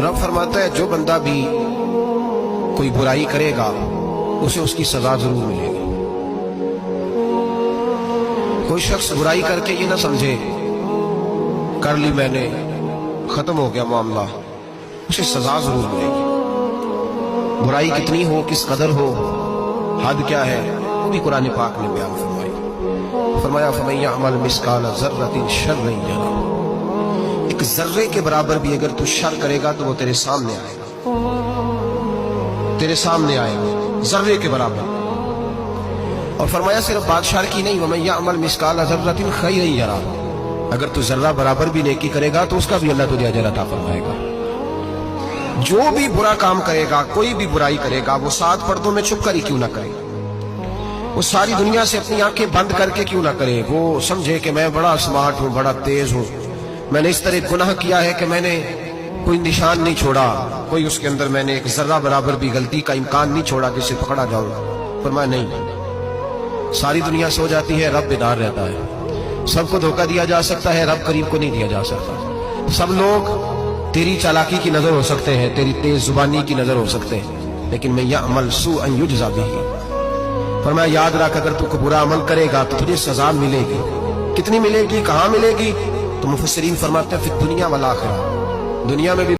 رب فرماتا ہے جو بندہ بھی کوئی برائی کرے گا اسے اس کی سزا ضرور ملے گی۔ کوئی شخص برائی کر کے یہ نہ سمجھے کر لی میں نے ختم ہو گیا معاملہ، اسے سزا ضرور ملے گی۔ برائی کتنی ہو، کس قدر ہو، حد کیا ہے، وہ بھی قرآن پاک نے بیان فرمایا فَمَن يَعْمَلْ مِثْقَالَ ذَرَّةٍ شَرًّا يَرَهُ، ایک ذرے کے برابر بھی اگر تو شر کرے گا تو وہ تیرے سامنے آئے گا، تیرے سامنے آئے گا ذرے کے برابر۔ اور فرمایا صرف بادشاہ کی نہیں، وَمَن يَعْمَلْ مِثْقَالَ ذَرَّةٍ خَيْرًا يَرَهُ، اگر تو ذرہ برابر بھی نیکی کرے گا تو اس کا بھی اللہ تجھے اجر عطا فرمائے گا۔ جو بھی برا کام کرے گا، کوئی بھی برائی کرے گا، وہ 7 پردوں میں چھپ کر ہی کیوں نہ کرے، وہ ساری دنیا سے اپنی آنکھیں بند کر کے کیوں نہ کرے، وہ سمجھے کہ میں بڑا سمارٹ ہوں، بڑا تیز ہوں، میں نے اس طرح گناہ کیا ہے کہ میں نے کوئی نشان نہیں چھوڑا، کوئی اس کے اندر میں نے ایک ذرہ برابر بھی غلطی کا امکان نہیں چھوڑا کہ اسے پکڑا جاؤں۔ فرمایا نہیں، ساری دنیا سو جاتی ہے، رب بیدار رہتا ہے۔ سب کو دھوکہ دیا جا سکتا ہے، رب قریب کو نہیں دیا جا سکتا۔ سب لوگ تیری چالاکی کی نظر ہو سکتے ہیں، تیری تیز زبانی کی نظر ہو سکتے ہیں، لیکن میں یعمل سوءا یجزا بہ، فرمایا یاد رکھ اگر تو برا عمل کرے گا تو تجھے سزا ملے گی۔ کتنی ملے گی، کہاں ملے گی؟ تو مفسرین فرماتے ہیں فی الدنیا والآخرہ، دنیا میں بھی